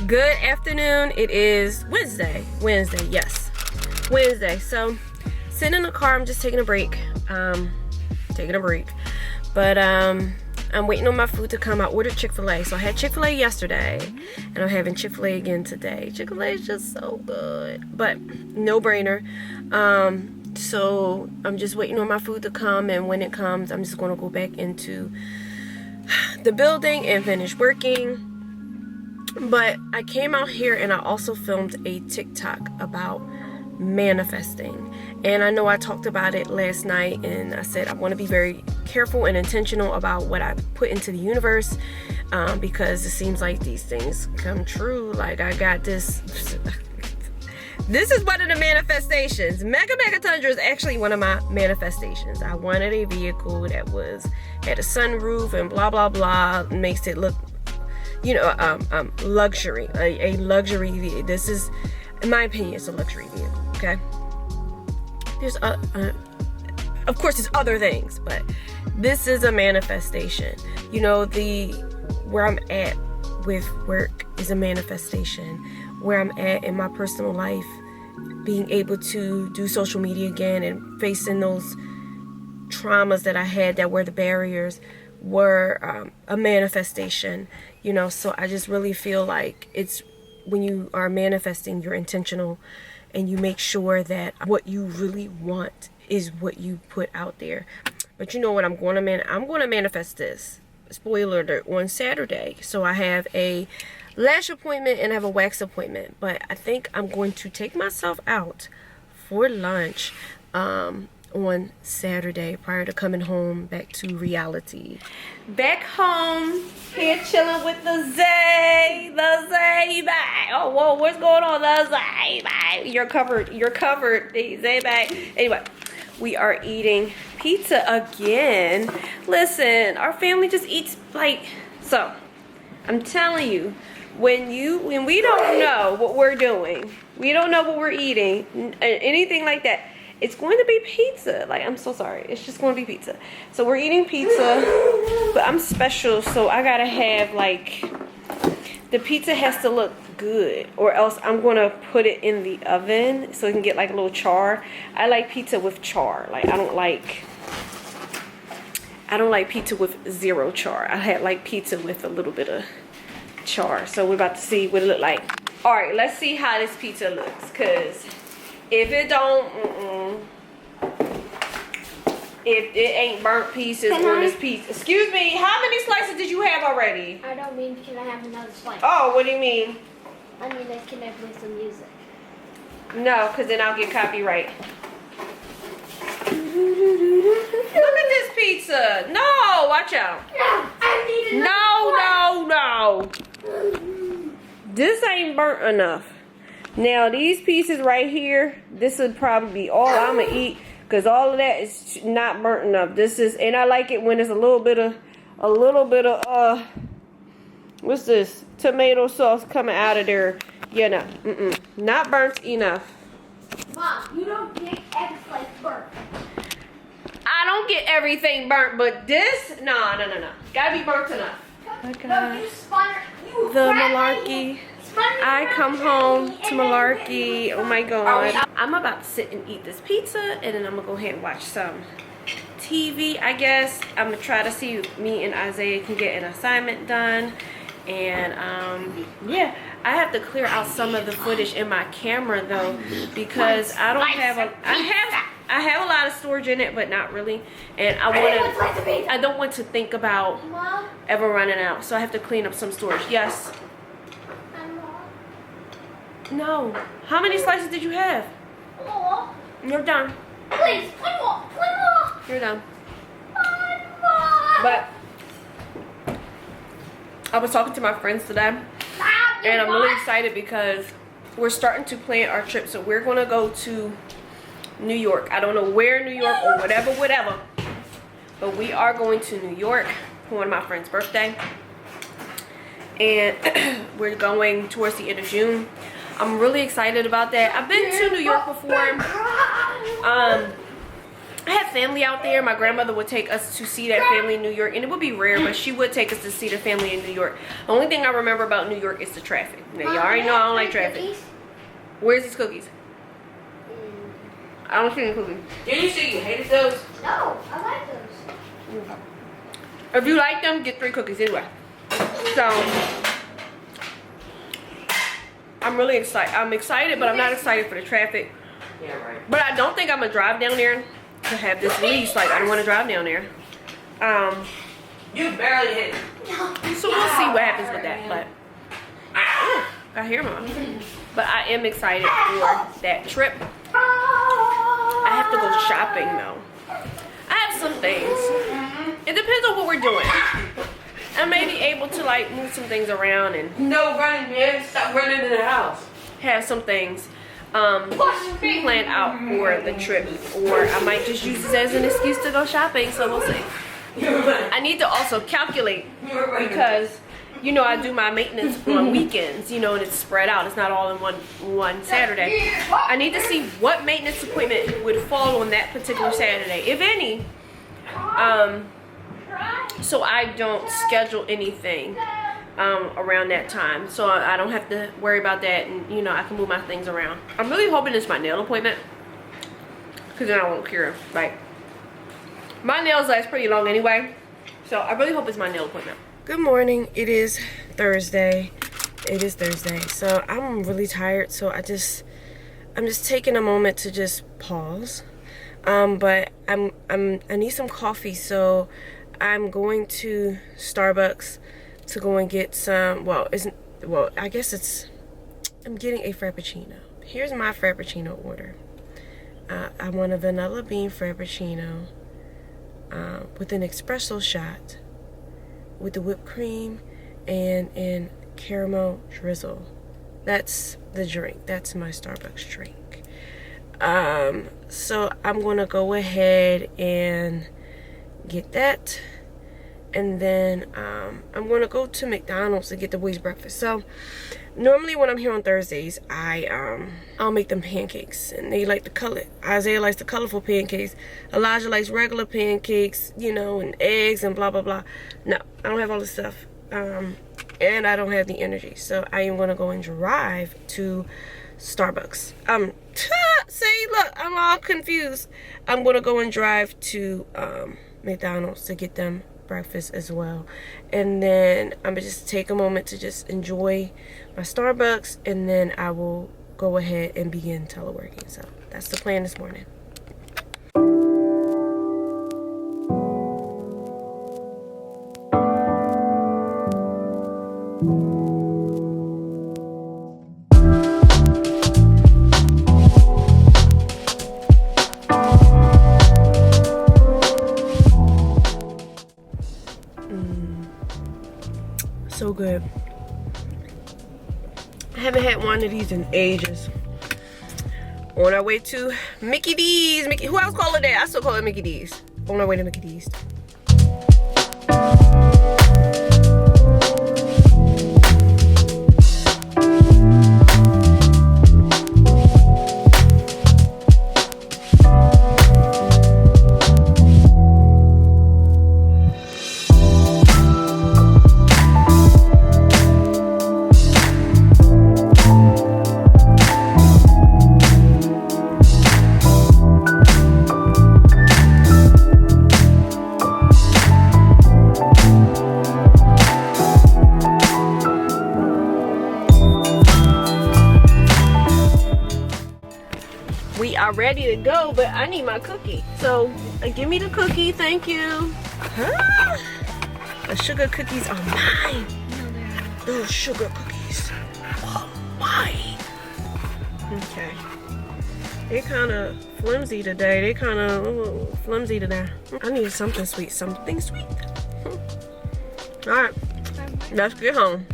Good afternoon. It is Wednesday, yes, Wednesday. So sitting in the car, I'm just taking a break, but I'm waiting on my food to come. I ordered Chick-fil-A. So I had Chick-fil-A yesterday and I'm having Chick-fil-A again today. Chick-fil-A is just so good, but no brainer. So I'm just waiting on my food to come, and when it comes, I'm just going to go back into the building and finish working. But I came out here and I also filmed a TikTok about manifesting. And I know I talked about it last night, and I said I want to be very careful and intentional about what I put into the universe, because it seems like these things come true. Like I got this. This is one of the manifestations. Mega Tundra is actually one of my manifestations. I wanted a vehicle that had a sunroof and blah blah blah. Makes it look, luxury, a luxury vehicle. This is, in my opinion, it's a luxury vehicle. Okay. There's of course there's other things, but this is a manifestation. Where I'm at with work is a manifestation. Where I'm at in my personal life, being able to do social media again and facing those traumas that I had that were the barriers were a manifestation. So I just really feel like it's when you are manifesting, you're intentional and you make sure that what you really want is what you put out there. But you know what I'm going to manifest this. Spoiler alert, on Saturday. So I have a lash appointment and I have a wax appointment. But I think I'm going to take myself out for lunch on Saturday prior to coming home back to reality. Back home, here chilling with the Zay bag. Oh, whoa, what's going on, the Zay bag? You're covered, the Zay bag. Anyway, we are eating pizza again. Listen, our family just eats like, so I'm telling you, when we don't know what we're doing, we don't know what we're eating, anything like that, it's going to be pizza. Like, I'm so sorry, it's just going to be pizza. So we're eating pizza, but I'm special, so I gotta have, like, the pizza has to look good, or else I'm gonna put it in the oven so it can get like a little char. I like pizza with char. Like, I don't like pizza with zero char. I had like pizza with a little bit of char. So we're about to see what it look like. All right, let's see how this pizza looks, because if it don't, if it ain't burnt pieces on this pizza. Excuse me, how many slices did you have already? I don't mean can I have another slice. Oh, what do you mean? I mean, can I play some music? No, because then I'll get copyright. Look at this pizza. No, watch out. No, I need another No. This ain't burnt enough. Now, these pieces right here, this would probably be all I'm going to eat, because all of that is not burnt enough. This is, and I like it when it's a little bit of, what's this? Tomato sauce coming out of there. You know, not burnt enough. Mom, you don't get eggs like burnt. I don't get everything burnt, but this, no. Gotta be burnt enough. No, you spun you The malarkey. I come home to malarkey. Oh my god. I'm about to sit and eat this pizza, and then I'm gonna go ahead and watch some TV, I guess. I'm gonna try to see if me and Isaiah can get an assignment done. And yeah, I have to clear out some of the footage in my camera though, because I don't have I have a lot of storage in it, but not really. And I don't want to think about ever running out, so I have to clean up some storage. Yes. No. How many slices did you have? You're done. Please, one more. You're done. But I was talking to my friends today, and I'm really excited because we're starting to plan our trip. So we're gonna go to New York. I don't know where in New York or whatever, but we are going to New York for one of my friend's birthday, and we're going towards the end of June. I'm really excited about that. I've been to New York before. I have family out there. My grandmother would take us to see that family in New York, and it would be rare, but she would take us to see the family in New York. The only thing I remember about New York is the traffic. Now, you already know I don't like traffic. Where's these cookies? I don't see any cookies. Did you say you hated those? No, I like those. If you like them, get 3 cookies anyway. So I'm really excited. I'm excited, but I'm not excited for the traffic. Yeah, right. But I don't think I'm gonna drive down there to have this lease. Like, I don't want to drive down there. You barely hit it. So we'll see what happens with that. But I hear mom. But I am excited for that trip. I have to go shopping though. I have some things. It depends on what we're doing. I may be able to like move some things around and No running, man. Stop running in the house. have some things planned out for the trip, or I might just use this as an excuse to go shopping. So we'll see. I need to also calculate because you know I do my maintenance on weekends, you know, and it's spread out. It's not all in one Saturday. I need to see what maintenance appointment would fall on that particular Saturday, if any. So I don't schedule anything around that time, so I don't have to worry about that, and you know I can move my things around. I'm really hoping it's my nail appointment, because then I won't care. Like, my nails last pretty long anyway, so I really hope it's my nail appointment. Good morning. It is Thursday. So I'm really tired, so I'm just taking a moment to just pause. But I need some coffee, so I'm going to Starbucks to go and get some. I guess I'm getting a Frappuccino. Here's my Frappuccino order. I want a vanilla bean Frappuccino with an espresso shot with the whipped cream and caramel drizzle. That's the drink. That's my Starbucks drink. So I'm gonna go ahead and get that, and then I'm gonna go to McDonald's to get the boys breakfast. So normally when I'm here on Thursdays, I'll make them pancakes, and they like the color. Isaiah likes the colorful pancakes. Elijah likes regular pancakes, you know, and eggs and blah blah blah. No, I don't have all this stuff, and I don't have the energy. So I am gonna go and drive to Starbucks. See, look, I'm all confused. I'm gonna go and drive to McDonald's to get them breakfast as well, and then I'm gonna just take a moment to just enjoy my Starbucks, and then I will go ahead and begin teleworking. So that's the plan this morning. So good. I haven't had one of these in ages. On our way to Mickey D's. Who else call it that? I still call it Mickey D's. On our way to Mickey D's. We are ready to go, but I need my cookie. So give me the cookie, thank you. Huh? The sugar cookies are mine. Those sugar cookies are mine. Okay. They're kind of flimsy today. I need something sweet. All right, let's get home.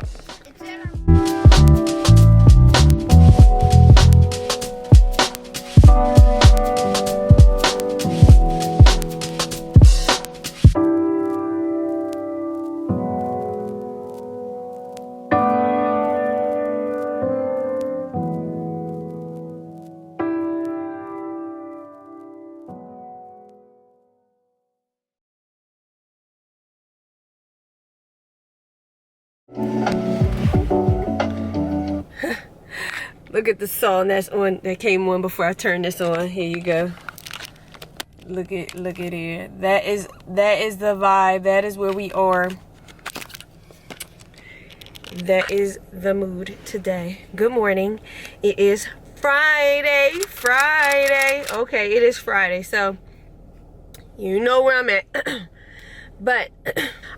Look at the song that came on before I turned this on. Here you go. Look at it. That is the vibe. That is where we are. That is the mood today. Good morning. It is Friday. Okay, it is Friday. So you know where I'm at. But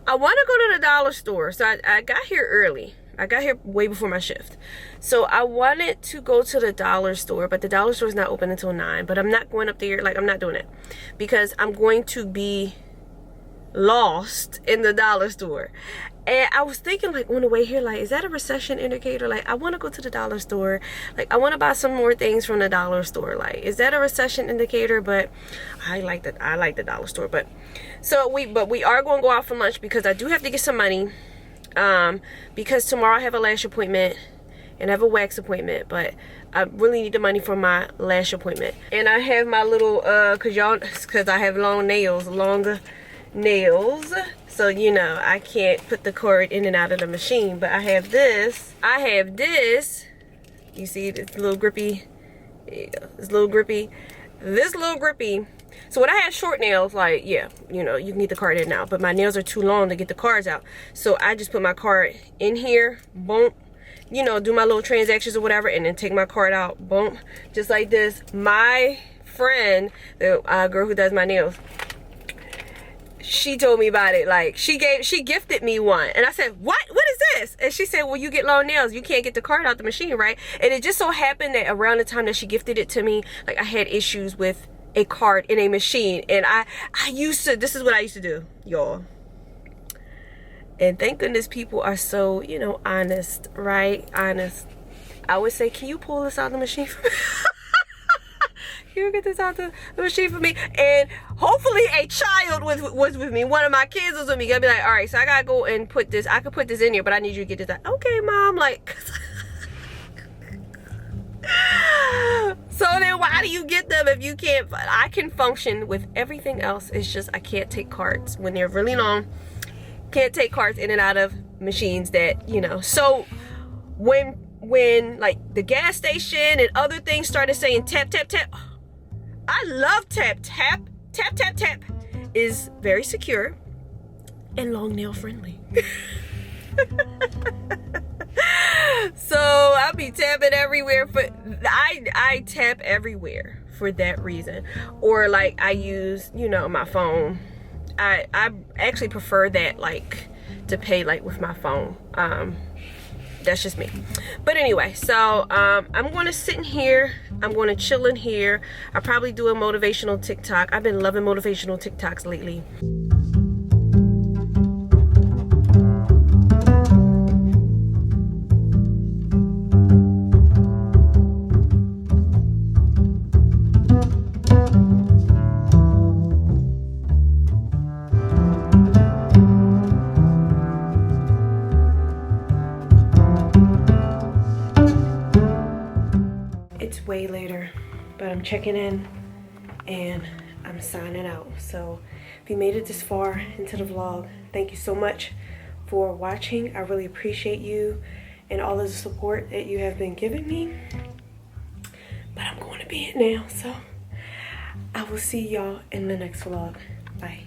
I want to go to the dollar store. So I got here early. I got here way before my shift. So I wanted to go to the dollar store, but the dollar store is not open until 9. But I'm not going up there. Like, I'm not doing it because I'm going to be lost in the dollar store. And I was thinking, like, on the way here, like, is that a recession indicator? Like, I want to go to the dollar store. Like, I want to buy some more things from the dollar store. Like, is that a recession indicator? But I like the dollar store. But we are going to go out for lunch because I do have to get some money. Because tomorrow I have a lash appointment and I have a wax appointment, but I really need the money for my lash appointment. And I have my little cause I have longer nails, so you know I can't put the cord in and out of the machine. But I have this. You see this little grippy? There you go. This little grippy. So when I had short nails, like, yeah, you know, you can get the card in now, but my nails are too long to get the cards out. So I just put my card in here, boom, you know, do my little transactions or whatever, and then take my card out, boom, just like this. My friend, the girl who does my nails, she told me about it. Like, she gifted me one, and I said, what is this? And she said, well, you get long nails, you can't get the card out the machine, right? And it just so happened that around the time that she gifted it to me, like, I had issues with a card in a machine, and I used to, this is what I used to do, y'all. And thank goodness people are so, you know, honest, right? Honest. I would say, can you pull this out of the machine for me? Can you get this out the machine for me? And hopefully a child was with me. One of my kids was with me. Gonna be like, all right, so I gotta go and put this, I could put this in here, but I need you to get this out. Okay, mom, like. So then why do you get them if you can't? I can function with everything else. It's just I can't take cards when they're really long. Can't take cards in and out of machines that, you know. So when like the gas station and other things started saying tap tap tap, I love tap tap. Tap tap tap is very secure and long nail friendly. So I'll be tapping everywhere, but I tap everywhere for that reason. Or like I use, you know, my phone. I actually prefer that, like, to pay like with my phone. That's just me. But anyway, so I'm going to sit in here. I'm going to chill in here. I'll probably do a motivational TikTok. I've been loving motivational TikToks lately. Way later, but I'm checking in and I'm signing out. So if you made it this far into the vlog, thank you so much for watching. I really appreciate you and all of the support that you have been giving me. But I'm going to bed now, so I will see y'all in the next vlog. Bye.